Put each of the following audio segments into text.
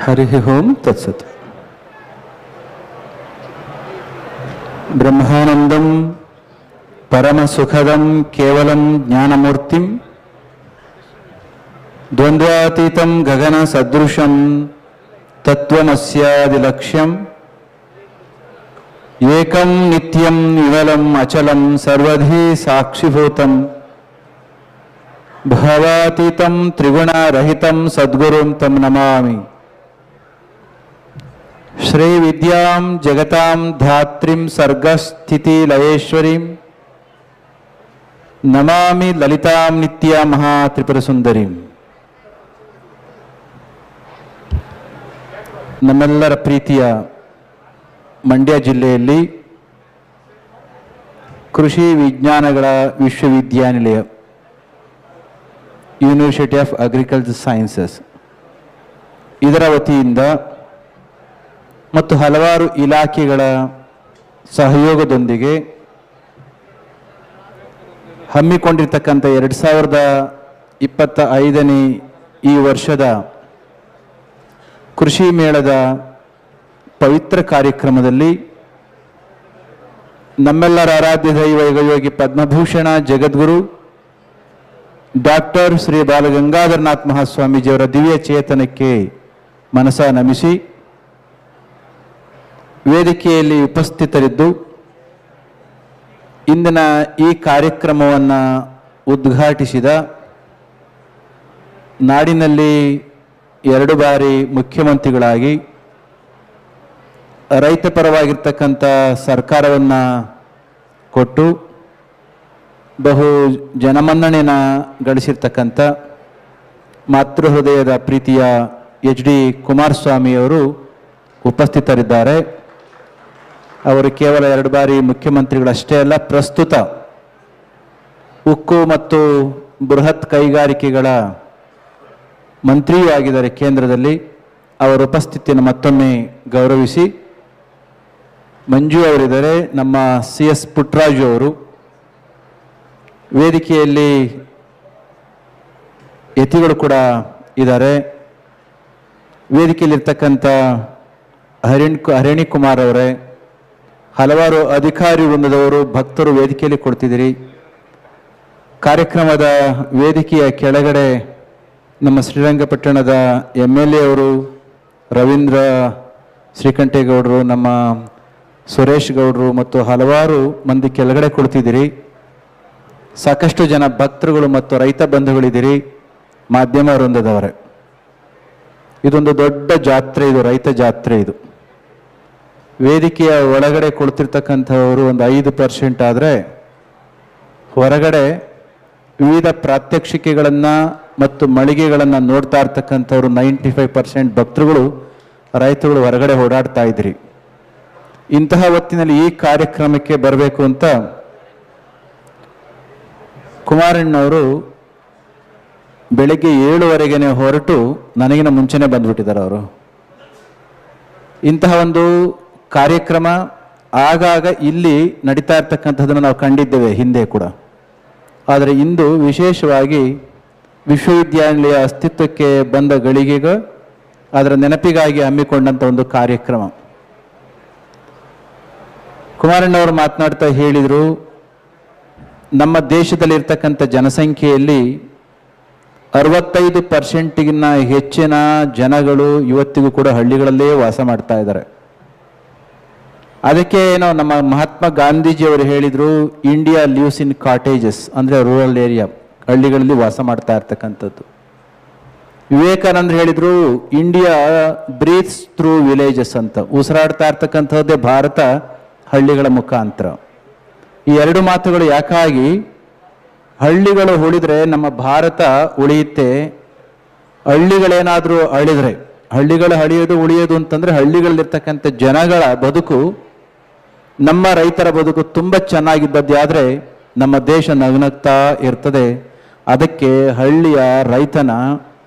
ಹರಿಃ ಓಂ ತತ್ಸತ್. ಬ್ರಹ್ಮಾನಂದಂ ಪರಮಸುಖದಂ ಕೇವಲಂ ಜ್ಞಾನಮೂರ್ತಿಂ ದ್ವಂದ್ವಾತೀತಂ ಗಗನ ಸದೃಶಂ ತತ್ವಮಸ್ಯಾದಿಲಕ್ಷ್ಯಂ ಏಕಂ ನಿತ್ಯಂ ವಿಮಲಂ ಅಚಲಂ ಸರ್ವಧಿ ಸಾಕ್ಷಿಭೂತಂ ಭಾವಾತೀತಂ ತ್ರಿಗುಣರಹಿತಂ ಸದ್ಗುರುಂ ತಂ ನಮಾಮಿ. ಶ್ರೀ ವಿದ್ಯಾಂ ಜಗತಾಂ ಧಾತ್ರಿಂ ಸರ್ಗಸ್ಥಿತಿ ಲಯೇಶ್ವರೀಂ ನಮಾಮಿ ಲಲಿತಾಂ ನಿತ್ಯ ಮಹಾ ತ್ರಿಪುರ ಸುಂದರೀಂ. ನಮ್ಮೆಲ್ಲರ ಪ್ರೀತಿಯ ಮಂಡ್ಯ ಜಿಲ್ಲೆಯಲ್ಲಿ ಕೃಷಿ ವಿಜ್ಞಾನಗಳ ವಿಶ್ವವಿದ್ಯಾನಿಲಯ ಯೂನಿವರ್ಸಿಟಿ ಆಫ್ ಅಗ್ರಿಕಲ್ಚರ್ ಸೈನ್ಸಸ್ ಇದರ ವತಿಯಿಂದ ಮತ್ತು ಹಲವಾರು ಇಲಾಖೆಗಳ ಸಹಯೋಗದೊಂದಿಗೆ ಹಮ್ಮಿಕೊಂಡಿರ್ತಕ್ಕಂಥ 2025ನೇ ಈ ವರ್ಷದ ಕೃಷಿ ಮೇಳದ ಪವಿತ್ರ ಕಾರ್ಯಕ್ರಮದಲ್ಲಿ ನಮ್ಮೆಲ್ಲರ ಆರಾಧ್ಯ ದೈವ ಯೋಗಿ ಪದ್ಮಭೂಷಣ ಜಗದ್ಗುರು ಡಾಕ್ಟರ್ ಶ್ರೀ ಬಾಲಗಂಗಾಧರನಾಥ ಮಹಾಸ್ವಾಮೀಜಿಯವರ ದಿವ್ಯ ಚೇತನಕ್ಕೆ ಮನಸ ನಮಿಸಿ ವೇದಿಕೆಯಲ್ಲಿ ಉಪಸ್ಥಿತರಿದ್ದು ಇಂದಿನ ಈ ಕಾರ್ಯಕ್ರಮವನ್ನು ಉದ್ಘಾಟಿಸಿದ ನಾಡಿನಲ್ಲಿ 2 ಬಾರಿ ಮುಖ್ಯಮಂತ್ರಿಗಳಾಗಿ ರೈತ ಪರವಾಗಿರ್ತಕ್ಕಂಥ ಸರ್ಕಾರವನ್ನು ಕೊಟ್ಟು ಬಹು ಜನಮನ್ನಣೆನ ಗಳಿಸಿರ್ತಕ್ಕಂಥ ಮಾತೃಹೃದಯದ ಪ್ರೀತಿಯ HD ಕುಮಾರಸ್ವಾಮಿಯವರು ಉಪಸ್ಥಿತರಿದ್ದಾರೆ. ಅವರು ಕೇವಲ 2 ಬಾರಿ ಮುಖ್ಯಮಂತ್ರಿಗಳಷ್ಟೇ ಅಲ್ಲ, ಪ್ರಸ್ತುತ ಉಕ್ಕು ಮತ್ತು ಬೃಹತ್ ಕೈಗಾರಿಕೆಗಳ ಮಂತ್ರಿಯೂ ಆಗಿದ್ದಾರೆ ಕೇಂದ್ರದಲ್ಲಿ. ಅವರ ಉಪಸ್ಥಿತಿಯನ್ನು ಮತ್ತೊಮ್ಮೆ ಗೌರವಿಸಿ ಮಂಜು ಅವರಿದ್ದಾರೆ, ನಮ್ಮ CS ಪುಟ್ಟರಾಜು ಅವರು ವೇದಿಕೆಯಲ್ಲಿ ಯತಿಗಳು ಕೂಡ ಇದ್ದಾರೆ. ವೇದಿಕೆಯಲ್ಲಿರ್ತಕ್ಕಂಥ ಹರಿಣಿ ಕುಮಾರ್ ಅವರೇ, ಹಲವಾರು ಅಧಿಕಾರಿ ವೃಂದದವರು, ಭಕ್ತರು ವೇದಿಕೆಯಲ್ಲಿ ಕೊಡ್ತಿದ್ದೀರಿ. ಕಾರ್ಯಕ್ರಮದ ವೇದಿಕೆಯ ಕೆಳಗಡೆ ನಮ್ಮ ಶ್ರೀರಂಗಪಟ್ಟಣದ MLA ಅವರು ರವೀಂದ್ರ ಶ್ರೀಕಂಠೇಗೌಡರು, ನಮ್ಮ ಸುರೇಶ್ ಗೌಡರು ಮತ್ತು ಹಲವಾರು ಮಂದಿ ಕೆಳಗಡೆ ಕೊಡ್ತಿದ್ದೀರಿ. ಸಾಕಷ್ಟು ಜನ ಭಕ್ತರುಗಳು ಮತ್ತು ರೈತ ಬಂಧುಗಳಿದ್ದೀರಿ, ಮಾಧ್ಯಮ ವೃಂದದವರೇ. ಇದೊಂದು ದೊಡ್ಡ ಜಾತ್ರೆ, ಇದು ರೈತ ಜಾತ್ರೆ. ಇದು ವೇದಿಕೆಯ ಒಳಗಡೆ ಕೊಡ್ತಿರ್ತಕ್ಕಂಥವರು ಒಂದು 5% ಆದರೆ ಹೊರಗಡೆ ವಿವಿಧ ಪ್ರಾತ್ಯಕ್ಷಿಕೆಗಳನ್ನು ಮತ್ತು ಮಳಿಗೆಗಳನ್ನು ನೋಡ್ತಾ ಇರ್ತಕ್ಕಂಥವ್ರು 95% ಭಕ್ತರುಗಳು ರೈತರುಗಳು ಹೊರಗಡೆ ಓಡಾಡ್ತಾ ಇದ್ರಿ. ಇಂತಹ ಹೊತ್ತಿನಲ್ಲಿ ಈ ಕಾರ್ಯಕ್ರಮಕ್ಕೆ ಬರಬೇಕು ಅಂತ ಕುಮಾರಣ್ಣವರು ಬೆಳಗ್ಗೆ 7:15 ಹೊರಟು ನನಗಿನ ಮುಂಚೆನೇ ಬಂದ್ಬಿಟ್ಟಿದ್ದಾರೆ. ಅವರು ಇಂತಹ ಒಂದು ಕಾರ್ಯಕ್ರಮ ಆಗಾಗ ಇಲ್ಲಿ ನಡೀತಾ ಇರ್ತಕ್ಕಂಥದ್ದನ್ನು ನಾವು ಕಂಡಿದ್ದೇವೆ ಹಿಂದೆ ಕೂಡ. ಆದರೆ ಇಂದು ವಿಶೇಷವಾಗಿ ವಿಶ್ವವಿದ್ಯಾನಿಲಯ ಅಸ್ತಿತ್ವಕ್ಕೆ ಬಂದ ಗಳಿಗೆಗೆ ಅದರ ನೆನಪಿಗಾಗಿ ಹಮ್ಮಿಕೊಂಡಂಥ ಒಂದು ಕಾರ್ಯಕ್ರಮ. ಕುಮಾರಣ್ಣವರು ಮಾತನಾಡ್ತಾ ಹೇಳಿದರು, ನಮ್ಮ ದೇಶದಲ್ಲಿರ್ತಕ್ಕಂಥ ಜನಸಂಖ್ಯೆಯಲ್ಲಿ 65%ಗಿನ್ನ ಹೆಚ್ಚಿನ ಜನಗಳು ಇವತ್ತಿಗೂ ಕೂಡ ಹಳ್ಳಿಗಳಲ್ಲೇ ವಾಸ ಮಾಡ್ತಾ ಇದ್ದಾರೆ. ಅದಕ್ಕೆ ನಮ್ಮ ಮಹಾತ್ಮ ಗಾಂಧೀಜಿಯವರು ಹೇಳಿದರು, ಇಂಡಿಯಾ ಲಿವ್ಸ್ ಇನ್ ಕಾಟೇಜಸ್, ಅಂದರೆ ರೂರಲ್ ಏರಿಯಾ, ಹಳ್ಳಿಗಳಲ್ಲಿ ವಾಸ ಮಾಡ್ತಾ ಇರ್ತಕ್ಕಂಥದ್ದು. ವಿವೇಕಾನಂದರು ಹೇಳಿದರು, ಇಂಡಿಯಾ ಬ್ರೀತ್ಸ್ ಥ್ರೂ ವಿಲೇಜಸ್ ಅಂತ. ಉಸಿರಾಡ್ತಾ ಇರ್ತಕ್ಕಂಥದ್ದೇ ಭಾರತ ಹಳ್ಳಿಗಳ ಮುಖಾಂತರ. ಈ 2 ಮಾತುಗಳು ಯಾಕಾಗಿ, ಹಳ್ಳಿಗಳು ಉಳಿದ್ರೆ ನಮ್ಮ ಭಾರತ ಉಳಿಯುತ್ತೆ. ಹಳ್ಳಿಗಳೇನಾದರೂ ಅಳಿದ್ರೆ, ಹಳ್ಳಿಗಳು ಉಳಿಯೋದು ಅಂತಂದರೆ ಹಳ್ಳಿಗಳಲ್ಲಿರ್ತಕ್ಕಂಥ ಜನಗಳ ಬದುಕು, ನಮ್ಮ ರೈತರ ಬದುಕು ತುಂಬ ಚೆನ್ನಾಗಿದ್ದದ್ದು ಆದರೆ ನಮ್ಮ ದೇಶ ನಗ್ನಗ್ತಾ ಇರ್ತದೆ. ಅದಕ್ಕೆ ಹಳ್ಳಿಯ ರೈತನ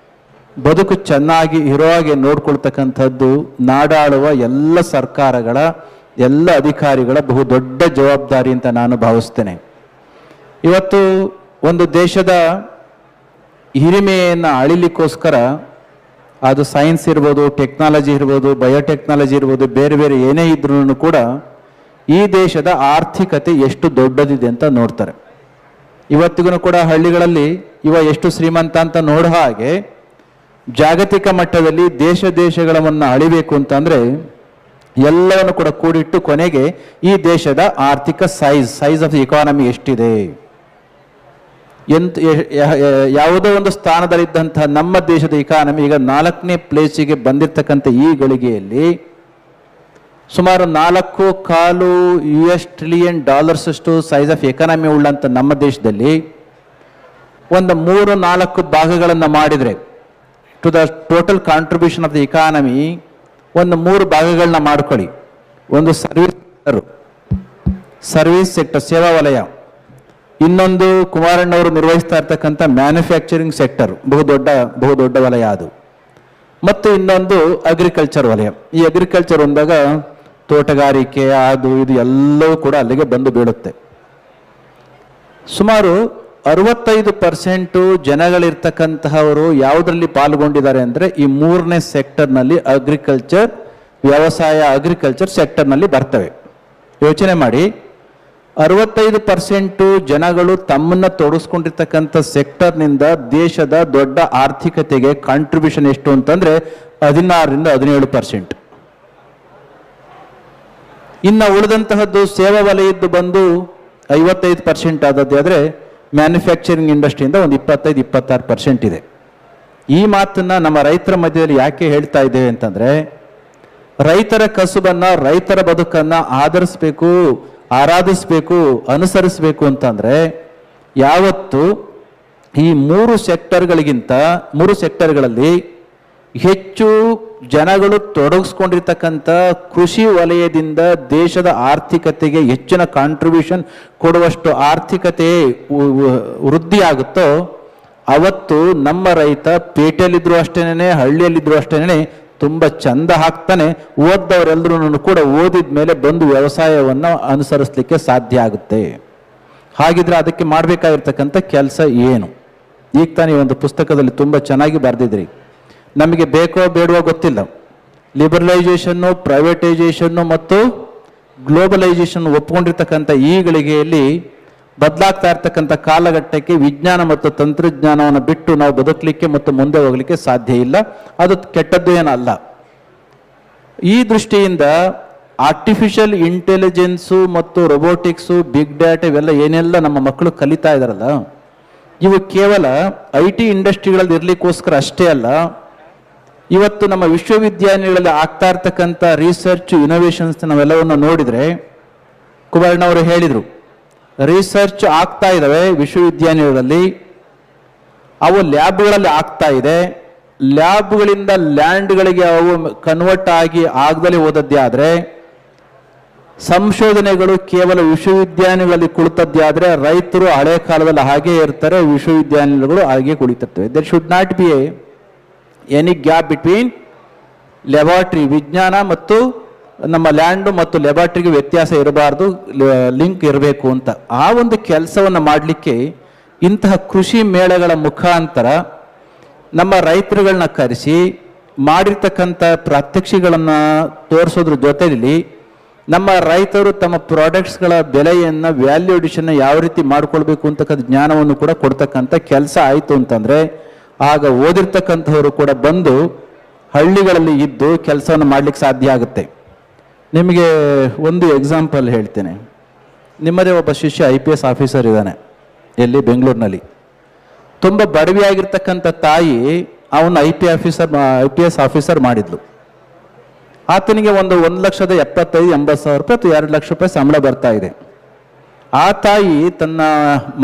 ಬದುಕು ಚೆನ್ನಾಗಿ ಇರೋ ಹಾಗೆ ನೋಡ್ಕೊಳ್ತಕ್ಕಂಥದ್ದು ನಾಡಾಳುವ ಎಲ್ಲ ಸರ್ಕಾರಗಳ, ಎಲ್ಲ ಅಧಿಕಾರಿಗಳ ಬಹು ದೊಡ್ಡ ಜವಾಬ್ದಾರಿ ಅಂತ ನಾನು ಭಾವಿಸ್ತೇನೆ. ಇವತ್ತು ಒಂದು ದೇಶದ ಹಿರಿಮೆಯನ್ನು ಅಳಿಲಿಕ್ಕೋಸ್ಕರ ಅದು ಸೈನ್ಸ್ ಇರ್ಬೋದು, ಟೆಕ್ನಾಲಜಿ ಇರ್ಬೋದು, ಬಯೋಟೆಕ್ನಾಲಜಿ ಇರ್ಬೋದು, ಬೇರೆ ಬೇರೆ ಏನೇ ಇದ್ರೂ ಕೂಡ ಈ ದೇಶದ ಆರ್ಥಿಕತೆ ಎಷ್ಟು ದೊಡ್ಡದಿದೆ ಅಂತ ನೋಡ್ತಾರೆ. ಇವತ್ತಿಗೂ ಕೂಡ ಹಳ್ಳಿಗಳಲ್ಲಿ ಇವ ಎಷ್ಟು ಶ್ರೀಮಂತ ಅಂತ ನೋಡೋ ಹಾಗೆ ಜಾಗತಿಕ ಮಟ್ಟದಲ್ಲಿ ದೇಶಗಳನ್ನು ಅಳಿಬೇಕು ಅಂತಂದರೆ ಎಲ್ಲವನ್ನು ಕೂಡ ಕೂಡಿಟ್ಟು ಕೊನೆಗೆ ಈ ದೇಶದ ಆರ್ಥಿಕ ಸೈಜ್ ಆಫ್ ಎಕಾನಮಿ ಎಷ್ಟಿದೆ, ಯಾವುದೋ ಒಂದು ಸ್ಥಾನದಲ್ಲಿದ್ದಂತಹ ನಮ್ಮ ದೇಶದ ಇಕಾನಮಿ ಈಗ 4ನೇ ಪ್ಲೇಸಿಗೆ ಬಂದಿರತಕ್ಕಂಥ ಈ ಗಳಿಗೆಯಲ್ಲಿ ಸುಮಾರು $4.25 ಟ್ರಿಲಿಯನ್ ಅಷ್ಟು ಸೈಜ್ ಆಫ್ ಎಕಾನಮಿ ಉಳ್ಳಂಥ ನಮ್ಮ ದೇಶದಲ್ಲಿ ಒಂದು 3-4 ಭಾಗಗಳನ್ನು ಮಾಡಿದರೆ to the total contribution of the economy ಒಂದು 3 ಭಾಗಗಳನ್ನ ಮಾಡ್ಕೊಳ್ಳಿ. ಒಂದು ಸರ್ವಿಸ್ ಸೆಕ್ಟರ್, ಸೇವಾ ವಲಯ. ಇನ್ನೊಂದು ಕುಮಾರಣ್ಣವರು ನಿರ್ವಹಿಸ್ತಾ ಇರ್ತಕ್ಕಂಥ ಮ್ಯಾನುಫ್ಯಾಕ್ಚರಿಂಗ್ ಸೆಕ್ಟರ್, ಬಹುದೊಡ್ಡ ವಲಯ ಅದು. ಮತ್ತು ಇನ್ನೊಂದು ಅಗ್ರಿಕಲ್ಚರ್ ವಲಯ. ಈ ಅಗ್ರಿಕಲ್ಚರ್ ಅಂದಾಗ ತೋಟಗಾರಿಕೆ ಅದು ಇದು ಎಲ್ಲವೂ ಕೂಡ ಅಲ್ಲಿಗೆ ಬಂದು ಬೀಳುತ್ತೆ. ಸುಮಾರು 65% ಜನಗಳಿರ್ತಕ್ಕಂತಹವರು ಯಾವುದರಲ್ಲಿ ಪಾಲ್ಗೊಂಡಿದ್ದಾರೆ ಅಂದರೆ ಈ 3ನೇ ಸೆಕ್ಟರ್ನಲ್ಲಿ ಅಗ್ರಿಕಲ್ಚರ್ ಸೆಕ್ಟರ್ನಲ್ಲಿ ಬರ್ತವೆ. ಯೋಚನೆ ಮಾಡಿ, 65% ಜನಗಳು ತಮ್ಮನ್ನು ತೊಡಗಿಸ್ಕೊಂಡಿರ್ತಕ್ಕಂಥ ಸೆಕ್ಟರ್ನಿಂದ ದೇಶದ ದೊಡ್ಡ ಆರ್ಥಿಕತೆಗೆ ಕಾಂಟ್ರಿಬ್ಯೂಷನ್ ಎಷ್ಟು ಅಂತಂದರೆ 16-17%. ಇನ್ನು ಉಳಿದಂತಹದ್ದು ಸೇವಾ ವಲಯದ್ದು ಬಂದು 55% ಆದದ್ದು. ಆದರೆ ಮ್ಯಾನುಫ್ಯಾಕ್ಚರಿಂಗ್ ಇಂಡಸ್ಟ್ರಿಯಿಂದ ಒಂದು 25-26% ಇದೆ. ಈ ಮಾತನ್ನ ನಮ್ಮ ರೈತರ ಮಧ್ಯದಲ್ಲಿ ಯಾಕೆ ಹೇಳ್ತಾ ಇದ್ದೇವೆ ಅಂತಂದರೆ, ರೈತರ ಕಸುಬನ್ನು, ರೈತರ ಬದುಕನ್ನು ಆಧರಿಸಬೇಕು, ಆರಾಧಿಸಬೇಕು, ಅನುಸರಿಸಬೇಕು ಅಂತಂದರೆ ಯಾವತ್ತು ಈ 3 ಸೆಕ್ಟರ್ಗಳಲ್ಲಿ ಹೆಚ್ಚು ಜನಗಳು ತೊಡಗಿಸ್ಕೊಂಡಿರ್ತಕ್ಕಂಥ ಕೃಷಿ ವಲಯದಿಂದ ದೇಶದ ಆರ್ಥಿಕತೆಗೆ ಹೆಚ್ಚಿನ ಕಾಂಟ್ರಿಬ್ಯೂಷನ್ ಕೊಡುವಷ್ಟು ಆರ್ಥಿಕತೆ ವೃದ್ಧಿ ಆಗುತ್ತೋ ಅವತ್ತು ನಮ್ಮ ರೈತ ಪೇಟೆಯಲ್ಲಿದ್ದರೂ ಅಷ್ಟೇನೆ, ಹಳ್ಳಿಯಲ್ಲಿದ್ದರೂ ಅಷ್ಟೇನೆ ತುಂಬ ಚಂದ ಹಾಕ್ತಾನೆ. ಓದ್ದವರೆಲ್ಲರೂ ಕೂಡ ಓದಿದ ಮೇಲೆ ಬಂದು ವ್ಯವಸಾಯವನ್ನು ಅನುಸರಿಸಲಿಕ್ಕೆ ಸಾಧ್ಯ ಆಗುತ್ತೆ. ಹಾಗಿದ್ರೆ ಅದಕ್ಕೆ ಮಾಡಬೇಕಾಗಿರ್ತಕ್ಕಂಥ ಕೆಲಸ ಏನು? ಈಗ ತಾನೇ ಒಂದು ಪುಸ್ತಕದಲ್ಲಿ ತುಂಬ ಚೆನ್ನಾಗಿ ಬರೆದಿದ್ರಿ. ನಮಗೆ ಬೇಕೋ ಬೇಡವೋ ಗೊತ್ತಿಲ್ಲ, ಲಿಬರಲೈಸೇಷನ್ನು, ಪ್ರೈವೇಟೈಸೇಷನ್ನು ಮತ್ತು ಗ್ಲೋಬಲೈಸೇಷನ್ ಒಪ್ಕೊಂಡಿರ್ತಕ್ಕಂಥ ಈ ಗಳಿಗೆಯಲ್ಲಿ ಬದಲಾಗ್ತಾ ಇರ್ತಕ್ಕಂಥ ಕಾಲಘಟ್ಟಕ್ಕೆ ವಿಜ್ಞಾನ ಮತ್ತು ತಂತ್ರಜ್ಞಾನವನ್ನು ಬಿಟ್ಟು ನಾವು ಬದುಕಲಿಕ್ಕೆ ಮತ್ತು ಮುಂದೆ ಹೋಗಲಿಕ್ಕೆ ಸಾಧ್ಯ ಇಲ್ಲ. ಅದು ಕೆಟ್ಟದ್ದು ಏನಲ್ಲ. ಈ ದೃಷ್ಟಿಯಿಂದ ಆರ್ಟಿಫಿಷಿಯಲ್ ಇಂಟೆಲಿಜೆನ್ಸು ಮತ್ತು ರೊಬೋಟಿಕ್ಸು, ಬಿಗ್ ಡಾಟಾ ಇವೆಲ್ಲ ಏನೆಲ್ಲ ನಮ್ಮ ಮಕ್ಕಳು ಕಲಿತಾ ಇದ್ದಾರಲ್ಲ, ಇವು ಕೇವಲ IT ಇಂಡಸ್ಟ್ರಿಗಳಲ್ಲಿ ಇರಲಿಕ್ಕೋಸ್ಕರ ಅಷ್ಟೇ ಅಲ್ಲ. ಇವತ್ತು ನಮ್ಮ ವಿಶ್ವವಿದ್ಯಾಲಯಗಳಲ್ಲಿ ಆಗ್ತಾ ಇರ್ತಕ್ಕಂಥ ರಿಸರ್ಚ್ ಇನೋವೇಷನ್ಸ್ ನಾವೆಲ್ಲವನ್ನು ನೋಡಿದರೆ, ಕುಮಾರಣ್ಣವರು ಹೇಳಿದರು, ರಿಸರ್ಚ್ ಆಗ್ತಾ ಇದ್ದಾವೆ ವಿಶ್ವವಿದ್ಯಾಲಯಗಳಲ್ಲಿ, ಅವು ಲ್ಯಾಬ್ಗಳಲ್ಲಿ ಆಗ್ತಾ ಇದೆ. ಲ್ಯಾಬ್ಗಳಿಂದ ಲ್ಯಾಂಡ್ಗಳಿಗೆ ಅವು ಕನ್ವರ್ಟ್ ಆಗಿ ಆಗದಲ್ಲೇ ಹೋದದ್ದೇ ಆದರೆ, ಸಂಶೋಧನೆಗಳು ಕೇವಲ ವಿಶ್ವವಿದ್ಯಾಲಯಗಳಲ್ಲಿ ಕುಳಿತದ್ದೇ ಆದರೆ ರೈತರು ಹಳೆ ಕಾಲದಲ್ಲಿ ಹಾಗೇ ಇರ್ತಾರೆ, ವಿಶ್ವವಿದ್ಯಾಲಯಗಳು ಹಾಗೆ ಕುಳಿತಿರ್ತವೆ. There should not be any gap between laboratory, ವಿಜ್ಞಾನ ಮತ್ತು ನಮ್ಮ ಲ್ಯಾಂಡು ಮತ್ತು ಲ್ಯಾಬಾರ್ಟ್ರಿಗೆ ವ್ಯತ್ಯಾಸ ಇರಬಾರ್ದು, ಲಿಂಕ್ ಇರಬೇಕು ಅಂತ. ಆ ಒಂದು ಕೆಲಸವನ್ನು ಮಾಡಲಿಕ್ಕೆ ಇಂತಹ ಕೃಷಿ ಮೇಳಗಳ ಮುಖಾಂತರ ನಮ್ಮ ರೈತರುಗಳನ್ನ ಕರೆಸಿ ಮಾಡಿರ್ತಕ್ಕಂಥ ಪ್ರಾತ್ಯಕ್ಷಿಗಳನ್ನು ತೋರಿಸೋದ್ರ ಜೊತೆಯಲ್ಲಿ ನಮ್ಮ ರೈತರು ತಮ್ಮ ಪ್ರಾಡಕ್ಟ್ಸ್ಗಳ ಬೆಲೆಯನ್ನು, ವ್ಯಾಲ್ಯೂ ಅಡಿಷನ್ನ ಯಾವ ರೀತಿ ಮಾಡ್ಕೊಳ್ಬೇಕು ಅಂತಕ್ಕಂಥ ಜ್ಞಾನವನ್ನು ಕೂಡ ಕೊಡ್ತಕ್ಕಂಥ ಕೆಲಸ ಆಯಿತು ಅಂತಂದರೆ ಆಗ ಓದಿರ್ತಕ್ಕಂಥವರು ಕೂಡ ಬಂದು ಹಳ್ಳಿಗಳಲ್ಲಿ ಇದ್ದು ಕೆಲಸವನ್ನು ಮಾಡಲಿಕ್ಕೆ ಸಾಧ್ಯ ಆಗುತ್ತೆ. ನಿಮಗೆ ಒಂದು ಎಕ್ಸಾಂಪಲ್ ಹೇಳ್ತೇನೆ. ನಿಮ್ಮದೇ ಒಬ್ಬ ಶಿಷ್ಯ IPS ಆಫೀಸರ್ ಇದ್ದಾನೆ, ಎಲ್ಲಿ ಬೆಂಗಳೂರಿನಲ್ಲಿ. ತುಂಬ ಬಡವಿಯಾಗಿರ್ತಕ್ಕಂಥ ತಾಯಿ ಅವನು IPS ಆಫೀಸರ್ ಮಾಡಿದ್ಲು. ಆತನಿಗೆ ಒಂದು 1,75,80,000 ರೂಪಾಯಿ ಅಥವಾ 2 ಲಕ್ಷ ರೂಪಾಯಿ ಸಂಬಳ ಬರ್ತಾ ಇದೆ. ಆ ತಾಯಿ ತನ್ನ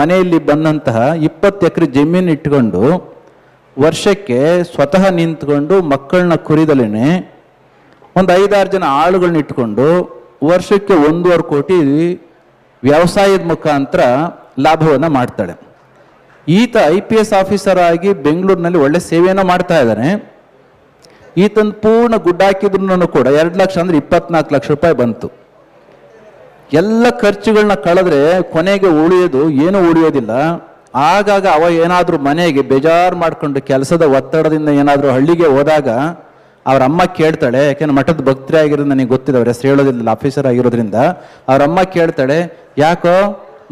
ಮನೆಯಲ್ಲಿ ಬಂದಂತಹ 20 ಎಕರೆ ಜಮೀನು ಇಟ್ಕೊಂಡು ವರ್ಷಕ್ಕೆ ಸ್ವತಃ ನಿಂತ್ಕೊಂಡು ಮಕ್ಕಳನ್ನ ಕುರಿದಲೇನೆ ಒಂದು 5-6 ಜನ ಆಳುಗಳನ್ನ ಇಟ್ಕೊಂಡು ವರ್ಷಕ್ಕೆ 1.5 ಕೋಟಿ ವ್ಯವಸಾಯದ ಮುಖಾಂತರ ಲಾಭವನ್ನು ಮಾಡ್ತಾಳೆ. ಈತ IPS ಆಫೀಸರ್ ಆಗಿ ಬೆಂಗಳೂರಿನಲ್ಲಿ ಒಳ್ಳೆ ಸೇವೆಯನ್ನು ಮಾಡ್ತಾ ಇದ್ದಾನೆ. ಈತನ ಪೂರ್ಣ ಗುಡ್ಡ ಹಾಕಿದ್ರು ಕೂಡ 2 ಲಕ್ಷ ಅಂದರೆ 24 ಲಕ್ಷ ರೂಪಾಯಿ ಬಂತು. ಎಲ್ಲ ಖರ್ಚುಗಳನ್ನ ಕಳೆದ್ರೆ ಕೊನೆಗೆ ಉಳಿಯೋದು ಏನೂ ಉಳಿಯೋದಿಲ್ಲ. ಆಗಾಗ ಅವ ಏನಾದರೂ ಮನೆಗೆ ಬೇಜಾರು ಮಾಡಿಕೊಂಡು ಕೆಲಸದ ಒತ್ತಡದಿಂದ ಏನಾದರೂ ಹಳ್ಳಿಗೆ ಹೋದಾಗ ಅವ್ರ ಅಮ್ಮ ಕೇಳ್ತಾಳೆ, ಯಾಕೆಂದ್ರೆ ಮಠದ ಭಕ್ತರೇ ಆಗಿರೋದು ನನಗೆ ಗೊತ್ತಿದೆ, ಅವ್ರ ಹೆಸರು ಹೇಳೋದಿಲ್ಲ, ಆಫೀಸರ್ ಆಗಿರೋದ್ರಿಂದ. ಅವ್ರ ಅಮ್ಮ ಕೇಳ್ತಾಳೆ, ಯಾಕೋ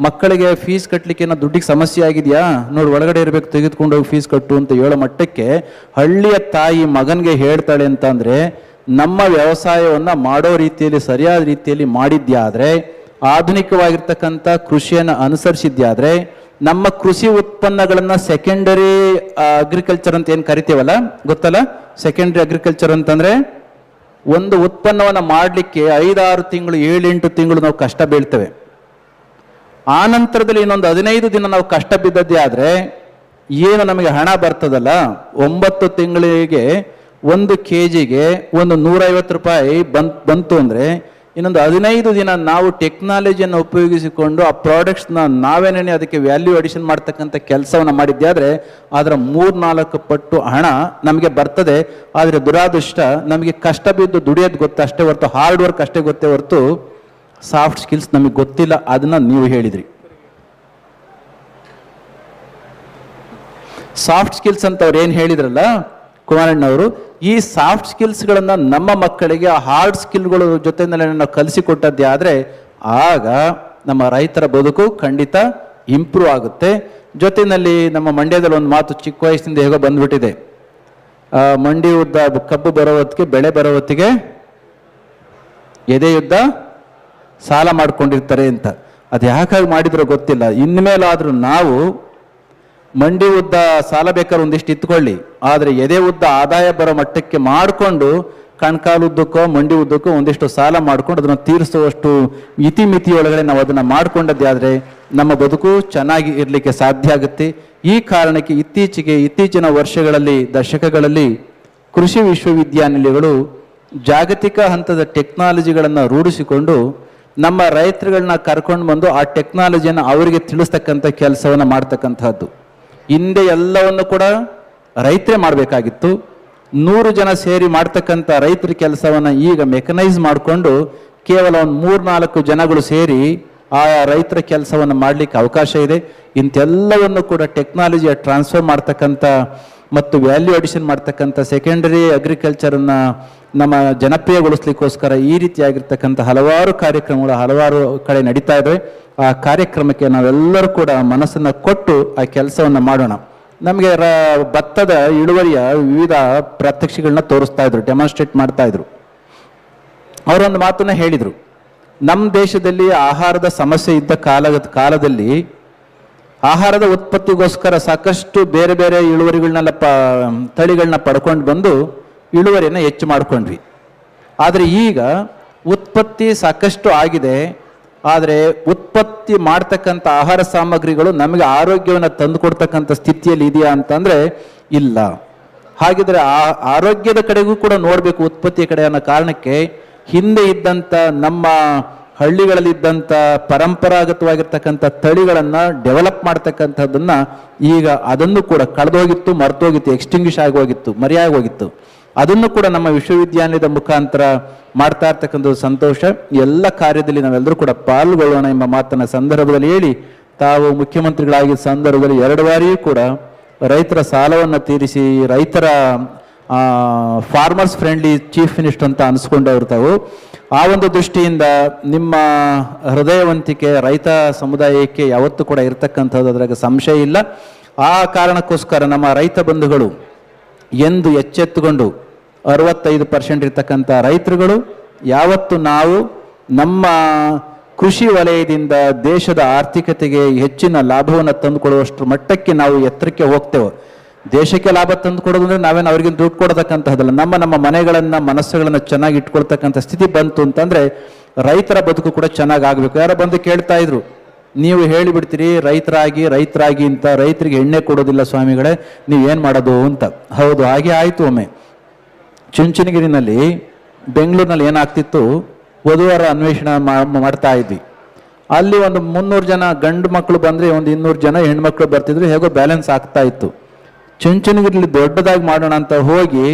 ಮಕ್ಕಳಿಗೆ ಫೀಸ್ ಕಟ್ಟಲಿಕ್ಕೆ ಏನೋ ದುಡ್ಡಿಗೆ ಸಮಸ್ಯೆ ಆಗಿದೆಯಾ, ನೋಡಿ ಒಳಗಡೆ ಇರಬೇಕು, ತೆಗೆದುಕೊಂಡು ಹೋಗಿ ಫೀಸ್ ಕಟ್ಟು ಅಂತ ಹೇಳೋ ಮಟ್ಟಕ್ಕೆ ಹಳ್ಳಿಯ ತಾಯಿ ಮಗನಿಗೆ ಹೇಳ್ತಾಳೆ ಅಂತಂದರೆ, ನಮ್ಮ ವ್ಯವಸಾಯವನ್ನು ಮಾಡೋ ರೀತಿಯಲ್ಲಿ ಸರಿಯಾದ ರೀತಿಯಲ್ಲಿ ಮಾಡಿದ್ಯಾದರೆ, ಆಧುನಿಕವಾಗಿರ್ತಕ್ಕಂಥ ಕೃಷಿಯನ್ನು ಅನುಸರಿಸಿದ್ಯಾದರೆ, ನಮ್ಮ ಕೃಷಿ ಉತ್ಪನ್ನಗಳನ್ನು ಸೆಕೆಂಡರಿ ಅಗ್ರಿಕಲ್ಚರ್ ಅಂತ ಏನು ಕರಿತೀವಲ್ಲ, ಗೊತ್ತಲ್ಲ ಸೆಕೆಂಡರಿ ಅಗ್ರಿಕಲ್ಚರ್ ಅಂತಂದರೆ? ಒಂದು ಉತ್ಪನ್ನವನ್ನು ಮಾಡಲಿಕ್ಕೆ 5-6 ತಿಂಗಳು 7-8 ತಿಂಗಳು ನಾವು ಕಷ್ಟ ಬೀಳ್ತೇವೆ. ಆ ನಂತರದಲ್ಲಿ ಇನ್ನೊಂದು 15 ದಿನ ನಾವು ಕಷ್ಟ ಬಿದ್ದದ್ದೇ ಆದರೆ ಏನು ನಮಗೆ ಹಣ ಬರ್ತದಲ್ಲ, 9 ತಿಂಗಳಿಗೆ 1 kgಗೆ ಒಂದು 150 ರೂಪಾಯಿ ಬಂತು ಅಂದರೆ, ಇನ್ನೊಂದು 15 ದಿನ ನಾವು ಟೆಕ್ನಾಲಜಿಯನ್ನು ಉಪಯೋಗಿಸಿಕೊಂಡು ಆ ಪ್ರಾಡಕ್ಟ್ಸ್ನ ನಾವೇನೇ ಅದಕ್ಕೆ ವ್ಯಾಲ್ಯೂ ಅಡಿಷನ್ ಮಾಡ್ತಕ್ಕಂಥ ಕೆಲಸವನ್ನು ಮಾಡಿದ್ದೆ ಆದರೆ ಅದರ 3-4 ಪಟ್ಟು ಹಣ ನಮಗೆ ಬರ್ತದೆ. ಆದರೆ ದುರಾದೃಷ್ಟ ನಮಗೆ ಕಷ್ಟ ಬಿದ್ದು ದುಡಿಯೋದು ಗೊತ್ತು ಅಷ್ಟೇ ಹೊರತು, ಹಾರ್ಡ್ ವರ್ಕ್ ಅಷ್ಟೇ ಗೊತ್ತೇ ಹೊರತು ಸಾಫ್ಟ್ ಸ್ಕಿಲ್ಸ್ ನಮಗೆ ಗೊತ್ತಿಲ್ಲ. ಅದನ್ನು ನೀವು ಹೇಳಿದ್ರಿ. ಸಾಫ್ಟ್ ಸ್ಕಿಲ್ಸ್ ಅಂತ ಅವ್ರು ಏನು ಹೇಳಿದ್ರಲ್ಲ ಕುಮಾರಣ್ಣವರು, ಈ ಸಾಫ್ಟ್ ಸ್ಕಿಲ್ಸ್ಗಳನ್ನು ನಮ್ಮ ಮಕ್ಕಳಿಗೆ ಹಾರ್ಡ್ ಸ್ಕಿಲ್ಗಳ ಜೊತೆಯಲ್ಲಿ ನಾವು ಕಲಿಸಿಕೊಟ್ಟದ್ದೇ ಆದರೆ ಆಗ ನಮ್ಮ ರೈತರ ಬದುಕು ಖಂಡಿತ ಇಂಪ್ರೂವ್ ಆಗುತ್ತೆ. ಜೊತೆಯಲ್ಲಿ ನಮ್ಮ ಮಂಡ್ಯದಲ್ಲಿ ಒಂದು ಮಾತು ಚಿಕ್ಕ ವಯಸ್ಸಿನಿಂದ ಹೇಗೋ ಬಂದ್ಬಿಟ್ಟಿದೆ, ಮಂಡಿ ಉದ್ದ ಕಬ್ಬು ಬರೋ ಹೊತ್ತಿಗೆ, ಬೆಳೆ ಬರೋ ಹೊತ್ತಿಗೆ ಎದೆ ಯುದ್ಧ ಸಾಲ ಮಾಡ್ಕೊಂಡಿರ್ತಾರೆ ಅಂತ. ಅದು ಯಾಕಾಗಿ ಮಾಡಿದ್ರೋ ಗೊತ್ತಿಲ್ಲ. ಇನ್ಮೇಲಾದರೂ ನಾವು ಮಂಡಿ ಉದ್ದ ಸಾಲ ಬೇಕಾದ್ರೆ ಒಂದಿಷ್ಟು ಇತ್ಕೊಳ್ಳಿ, ಆದರೆ ಎದೆ ಉದ್ದ ಆದಾಯ ಬರೋ ಮಟ್ಟಕ್ಕೆ ಮಾಡಿಕೊಂಡು ಕಣ್ಕಾಲು ಉದ್ದಕ್ಕೋ ಮಂಡಿ ಉದ್ದಕ್ಕೋ ಒಂದಿಷ್ಟು ಸಾಲ ಮಾಡ್ಕೊಂಡು ಅದನ್ನು ತೀರಿಸುವಷ್ಟು ಇತಿಮಿತಿಯೊಳಗಡೆ ನಾವು ಅದನ್ನು ಮಾಡ್ಕೊಂಡದ್ದೇ ಆದರೆ ನಮ್ಮ ಬದುಕು ಚೆನ್ನಾಗಿ ಇರಲಿಕ್ಕೆ ಸಾಧ್ಯ ಆಗುತ್ತೆ. ಈ ಕಾರಣಕ್ಕೆ ಇತ್ತೀಚಿನ ವರ್ಷಗಳಲ್ಲಿ, ದಶಕಗಳಲ್ಲಿ ಕೃಷಿ ವಿಶ್ವವಿದ್ಯಾನಿಲಯಗಳು ಜಾಗತಿಕ ಹಂತದ ಟೆಕ್ನಾಲಜಿಗಳನ್ನು ರೂಢಿಸಿಕೊಂಡು ನಮ್ಮ ರೈತರುಗಳನ್ನ ಕರ್ಕೊಂಡು ಬಂದು ಆ ಟೆಕ್ನಾಲಜಿಯನ್ನು ಅವರಿಗೆ ತಿಳಿಸ್ತಕ್ಕಂಥ ಕೆಲಸವನ್ನು ಮಾಡ್ತಕ್ಕಂಥದ್ದು. ಹಿಂದೆ ಎಲ್ಲವನ್ನು ಕೂಡ ರೈತರೇ ಮಾಡಬೇಕಾಗಿತ್ತು. 100 ಜನ ಸೇರಿ ಮಾಡ್ತಕ್ಕಂಥ ರೈತರ ಕೆಲಸವನ್ನು ಈಗ ಮೆಕನೈಸ್ ಮಾಡಿಕೊಂಡು ಕೇವಲ ಒಂದು 3-4 ಜನಗಳು ಸೇರಿ ಆ ರೈತರ ಕೆಲಸವನ್ನು ಮಾಡಲಿಕ್ಕೆ ಅವಕಾಶ ಇದೆ. ಇಂಥೆಲ್ಲವನ್ನು ಕೂಡ ಟೆಕ್ನಾಲಜಿಯ ಟ್ರಾನ್ಸ್ಫರ್ ಮಾಡ್ತಕ್ಕಂಥ ಮತ್ತು ವ್ಯಾಲ್ಯೂ ಅಡಿಷನ್ ಮಾಡ್ತಕ್ಕಂಥ ಸೆಕೆಂಡರಿ ಅಗ್ರಿಕಲ್ಚರನ್ನು ನಮ್ಮ ಜನಪ್ರಿಯಗೊಳಿಸ್ಲಿಕ್ಕೋಸ್ಕರ ಈ ರೀತಿಯಾಗಿರ್ತಕ್ಕಂಥ ಹಲವಾರು ಕಾರ್ಯಕ್ರಮಗಳು ಹಲವಾರು ಕಡೆ ನಡೀತಾ ಇದ್ದಾವೆ. ಆ ಕಾರ್ಯಕ್ರಮಕ್ಕೆ ನಾವೆಲ್ಲರೂ ಕೂಡ ಮನಸ್ಸನ್ನು ಕೊಟ್ಟು ಆ ಕೆಲಸವನ್ನು ಮಾಡೋಣ. ನಮಗೆ ಭತ್ತದ ಇಳುವರಿಯ ವಿವಿಧ ಪ್ರಾತ್ಯಕ್ಷಿಗಳನ್ನ ತೋರಿಸ್ತಾ ಇದ್ರು, ಡೆಮಾನ್ಸ್ಟ್ರೇಟ್ ಮಾಡ್ತಾ ಇದ್ರು. ಅವರೊಂದು ಮಾತನ್ನ ಹೇಳಿದರು, ನಮ್ಮ ದೇಶದಲ್ಲಿ ಆಹಾರದ ಸಮಸ್ಯೆ ಇದ್ದ ಕಾಲದಲ್ಲಿ ಆಹಾರದ ಉತ್ಪತ್ತಿಗೋಸ್ಕರ ಸಾಕಷ್ಟು ಬೇರೆ ಬೇರೆ ಇಳುವರಿಗಳನ್ನೆಲ್ಲ ತಳಿಗಳನ್ನ ಪಡ್ಕೊಂಡು ಬಂದು ಇಳುವರಿಯನ್ನು ಹೆಚ್ಚು ಮಾಡ್ಕೊಂಡ್ವಿ. ಆದರೆ ಈಗ ಉತ್ಪತ್ತಿ ಸಾಕಷ್ಟು ಆಗಿದೆ, ಆದರೆ ಉತ್ಪತ್ತಿ ಮಾಡ್ತಕ್ಕಂಥ ಆಹಾರ ಸಾಮಗ್ರಿಗಳು ನಮಗೆ ಆರೋಗ್ಯವನ್ನು ತಂದು ಕೊಡ್ತಕ್ಕಂಥ ಸ್ಥಿತಿಯಲ್ಲಿ ಇದೆಯಾ ಅಂತಂದರೆ ಇಲ್ಲ. ಹಾಗಿದ್ರೆ ಆ ಆರೋಗ್ಯದ ಕಡೆಗೂ ಕೂಡ ನೋಡಬೇಕು, ಉತ್ಪತ್ತಿಯ ಕಡೆ ಅನ್ನೋ ಕಾರಣಕ್ಕೆ ಹಿಂದೆ ಇದ್ದಂಥ ನಮ್ಮ ಹಳ್ಳಿಗಳಲ್ಲಿದ್ದಂಥ ಪರಂಪರಾಗತವಾಗಿರ್ತಕ್ಕಂಥ ತಳಿಗಳನ್ನು ಡೆವಲಪ್ ಮಾಡ್ತಕ್ಕಂಥದ್ದನ್ನು ಈಗ ಅದನ್ನು ಕೂಡ ಕಳೆದೋಗಿತ್ತು, ಮರ್ತೋಗಿತ್ತು, ಎಕ್ಸ್ಟಿಂಗ್ವಿಷ್ ಆಗೋಗಿತ್ತು, ಮರೆಯಾಗೋಗಿತ್ತು. ಅದನ್ನು ಕೂಡ ನಮ್ಮ ವಿಶ್ವವಿದ್ಯಾನಿಲಯದ ಮುಖಾಂತರ ಮಾಡ್ತಾ ಇರ್ತಕ್ಕಂಥದ್ದು ಸಂತೋಷ. ಎಲ್ಲ ಕಾರ್ಯದಲ್ಲಿ ನಾವೆಲ್ಲರೂ ಕೂಡ ಪಾಲ್ಗೊಳ್ಳೋಣ ಎಂಬ ಮಾತನ್ನ ಸಂದರ್ಭದಲ್ಲಿ ಹೇಳಿ, ತಾವು ಮುಖ್ಯಮಂತ್ರಿಗಳಾಗಿದ್ದ ಸಂದರ್ಭದಲ್ಲಿ 2 ಬಾರಿಯೂ ಕೂಡ ರೈತರ ಸಾಲವನ್ನು ತೀರಿಸಿ ರೈತರ ಫಾರ್ಮರ್ಸ್ ಫ್ರೆಂಡ್ಲಿ ಚೀಫ್ ಮಿನಿಸ್ಟರ್ ಅಂತ ಅನಿಸ್ಕೊಂಡವ್ರು ತಾವು. ಆ ಒಂದು ದೃಷ್ಟಿಯಿಂದ ನಿಮ್ಮ ಹೃದಯವಂತಿಕೆ ರೈತ ಸಮುದಾಯಕ್ಕೆ ಯಾವತ್ತೂ ಕೂಡ ಇರತಕ್ಕಂಥದ್ದು, ಅದ್ರಾಗ ಸಂಶಯ ಇಲ್ಲ. ಆ ಕಾರಣಕ್ಕೋಸ್ಕರ ನಮ್ಮ ರೈತ ಬಂಧುಗಳು ಎಂದು ಎಚ್ಚೆತ್ತುಕೊಂಡು 65% ಇರ್ತಕ್ಕಂಥ ರೈತರುಗಳು ಯಾವತ್ತು ನಾವು ನಮ್ಮ ಕೃಷಿ ವಲಯದಿಂದ ದೇಶದ ಆರ್ಥಿಕತೆಗೆ ಹೆಚ್ಚಿನ ಲಾಭವನ್ನು ತಂದುಕೊಡುವಷ್ಟು ಮಟ್ಟಕ್ಕೆ ನಾವು ಎತ್ತರಕ್ಕೆ ಹೋಗ್ತೇವೆ. ದೇಶಕ್ಕೆ ಲಾಭ ತಂದು ಕೊಡೋದಂದ್ರೆ ನಾವೇನು ಅವ್ರಿಗೆ ದುಡ್ಡು ಕೊಡತಕ್ಕಂಥದ್ದಲ್ಲ, ನಮ್ಮ ಮನೆಗಳನ್ನು ಮನಸ್ಸುಗಳನ್ನು ಚೆನ್ನಾಗಿ ಇಟ್ಕೊಳ್ತಕ್ಕಂಥ ಸ್ಥಿತಿ ಬಂತು ಅಂತಂದರೆ ರೈತರ ಬದುಕು ಕೂಡ ಚೆನ್ನಾಗಿ ಆಗಬೇಕು. ಯಾರೋ ಬಂದು ಕೇಳ್ತಾ ಇದ್ರು, ನೀವು ಹೇಳಿಬಿಡ್ತೀರಿ ರೈತರಾಗಿ ಅಂತ, ರೈತರಿಗೆ ಎಣ್ಣೆ ಕೊಡೋದಿಲ್ಲ ಸ್ವಾಮಿಗಳೇ, ನೀವೇನು ಮಾಡೋದು ಅಂತ. ಹೌದು, ಹಾಗೆ ಆಯಿತು. ಒಮ್ಮೆ ಚುಂಚನಗಿರಿನಲ್ಲಿ ಬೆಂಗಳೂರಿನಲ್ಲಿ ಏನಾಗ್ತಿತ್ತು, ವಧುವರ ಅನ್ವೇಷಣೆ ಮಾಡ್ತಾ ಇದ್ವಿ. ಅಲ್ಲಿ ಒಂದು 300 ಜನ ಗಂಡು ಮಕ್ಕಳು ಬಂದರೆ ಒಂದು 200 ಜನ ಹೆಣ್ಮಕ್ಳು ಬರ್ತಿದ್ರು, ಹೇಗೋ ಬ್ಯಾಲೆನ್ಸ್ ಆಗ್ತಾ ಇತ್ತು. ಚುಂಚನಗಿರಿಲಿ ದೊಡ್ಡದಾಗಿ ಮಾಡೋಣ ಅಂತ ಹೋಗಿ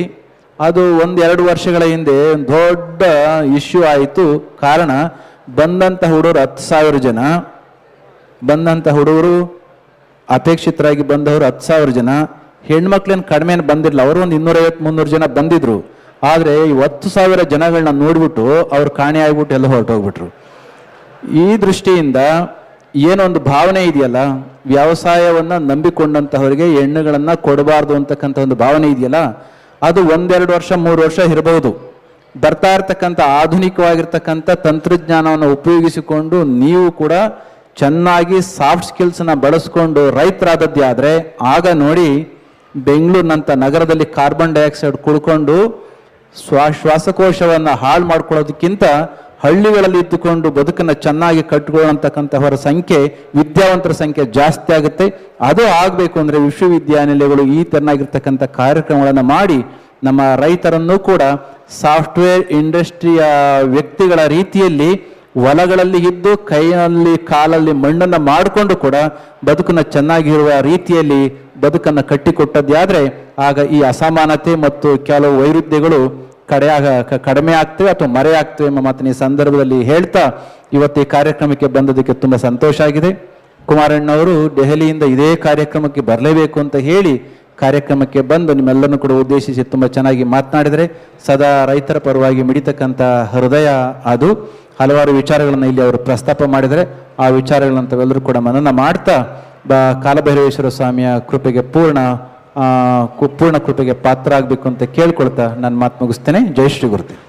ಅದು 1-2 ವರ್ಷಗಳ ಹಿಂದೆ ಒಂದು ದೊಡ್ಡ ಇಶ್ಯೂ ಆಯಿತು. ಕಾರಣ, ಬಂದಂಥ ಹುಡುಗರು 10,000 ಜನ ಬಂದಂಥ ಹುಡುಗರು ಅಪೇಕ್ಷಿತರಾಗಿ ಬಂದವರು 10,000 ಜನ, ಹೆಣ್ಮಕ್ಳೇನು ಕಡಿಮೆ ಬಂದಿರಲಿಲ್ಲ, ಅವರು ಒಂದು 250-300 ಜನ ಬಂದಿದ್ರು. ಆದರೆ ಈ 10,000 ಜನಗಳನ್ನ ನೋಡ್ಬಿಟ್ಟು ಅವ್ರು ಕಾಣೆ ಆಗ್ಬಿಟ್ಟು ಎಲ್ಲ ಹೊರಟೋಗ್ಬಿಟ್ರು. ಈ ದೃಷ್ಟಿಯಿಂದ ಏನೊಂದು ಭಾವನೆ ಇದೆಯಲ್ಲ, ವ್ಯವಸಾಯವನ್ನು ನಂಬಿಕೊಂಡಂತಹವರಿಗೆ ಹೆಣ್ಣುಗಳನ್ನು ಕೊಡಬಾರ್ದು ಅಂತಕ್ಕಂಥ ಒಂದು ಭಾವನೆ ಇದೆಯಲ್ಲ, ಅದು 1-2 ವರ್ಷ 3 ವರ್ಷ ಇರಬಹುದು. ಬರ್ತಾ ಇರ್ತಕ್ಕಂಥ ಆಧುನಿಕವಾಗಿರ್ತಕ್ಕಂಥ ತಂತ್ರಜ್ಞಾನವನ್ನು ಉಪಯೋಗಿಸಿಕೊಂಡು ನೀವು ಕೂಡ ಚೆನ್ನಾಗಿ ಸಾಫ್ಟ್ ಸ್ಕಿಲ್ಸ್ನ ಬಳಸ್ಕೊಂಡು ರೈತರಾದದ್ದೇ ಆದರೆ ಆಗ ನೋಡಿ, ಬೆಂಗಳೂರಿನಂಥ ನಗರದಲ್ಲಿ ಕಾರ್ಬನ್ ಡೈಆಕ್ಸೈಡ್ ಕುಡ್ಕೊಂಡು ಶ್ವಾಸಕೋಶವನ್ನು ಹಾಳು ಮಾಡ್ಕೊಳ್ಳೋದಕ್ಕಿಂತ ಹಳ್ಳಿಗಳಲ್ಲಿ ಇದ್ದುಕೊಂಡು ಬದುಕನ್ನು ಚೆನ್ನಾಗಿ ಕಟ್ಟಿಕೊಳ್ಳತಕ್ಕಂಥವರ ಸಂಖ್ಯೆ, ವಿದ್ಯಾವಂತರ ಸಂಖ್ಯೆ ಜಾಸ್ತಿ ಆಗುತ್ತೆ. ಅದು ಆಗಬೇಕು ಅಂದರೆ ವಿಶ್ವವಿದ್ಯಾನಿಲಯಗಳು ಈ ತೆರನಾಗಿರ್ತಕ್ಕಂಥ ಕಾರ್ಯಕ್ರಮಗಳನ್ನು ಮಾಡಿ ನಮ್ಮ ರೈತರನ್ನು ಕೂಡ ಸಾಫ್ಟ್ವೇರ್ ಇಂಡಸ್ಟ್ರಿಯ ವ್ಯಕ್ತಿಗಳ ರೀತಿಯಲ್ಲಿ ಹೊಲಗಳಲ್ಲಿ ಇದ್ದು ಕೈಯಲ್ಲಿ ಕಾಲಲ್ಲಿ ಮಣ್ಣನ್ನು ಮಾಡಿಕೊಂಡು ಕೂಡ ಬದುಕನ್ನು ಚೆನ್ನಾಗಿರುವ ರೀತಿಯಲ್ಲಿ ಬದುಕನ್ನು ಕಟ್ಟಿಕೊಟ್ಟದ್ದೇ ಆದರೆ ಆಗ ಈ ಅಸಮಾನತೆ ಮತ್ತು ಕೆಲವು ವೈರುಧ್ಯಗಳು ಕಡಿಮೆ ಆಗ್ತವೆ ಅಥವಾ ಮರೆಯಾಗ್ತವೆ ಎಂಬ ಮಾತನ್ನ ಈ ಸಂದರ್ಭದಲ್ಲಿ ಹೇಳ್ತಾ ಇವತ್ತು ಈ ಕಾರ್ಯಕ್ರಮಕ್ಕೆ ಬಂದದಕ್ಕೆ ತುಂಬ ಸಂತೋಷ ಆಗಿದೆ. ಕುಮಾರಣ್ಣವರು ದೆಹಲಿಯಿಂದ ಇದೇ ಕಾರ್ಯಕ್ರಮಕ್ಕೆ ಬರಲೇಬೇಕು ಅಂತ ಹೇಳಿ ಕಾರ್ಯಕ್ರಮಕ್ಕೆ ಬಂದು ನಿಮ್ಮೆಲ್ಲರನ್ನು ಕೂಡ ಉದ್ದೇಶಿಸಿ ತುಂಬ ಚೆನ್ನಾಗಿ ಮಾತನಾಡಿದರೆ, ಸದಾ ರೈತರ ಪರವಾಗಿ ಮಿಡಿತಕ್ಕಂಥ ಹೃದಯ ಅದು. ಹಲವಾರು ವಿಚಾರಗಳನ್ನು ಇಲ್ಲಿ ಅವರು ಪ್ರಸ್ತಾಪ ಮಾಡಿದರೆ ಆ ವಿಚಾರಗಳನ್ನು ತಾವೆಲ್ಲರೂ ಕೂಡ ಮನನ ಮಾಡ್ತಾ ಕಾಲಭೈರವೇಶ್ವರ ಸ್ವಾಮಿಯ ಕೃಪೆಗೆ ಪೂರ್ಣ ಕೃಪೆಗೆ ಪಾತ್ರ ಆಗಬೇಕು ಅಂತ ಕೇಳ್ಕೊಳ್ತಾ ನಾನು ಮಾತು ಮುಗಿಸ್ತೇನೆ. ಜೈ ಶ್ರೀ ಗುರುದೇವ್.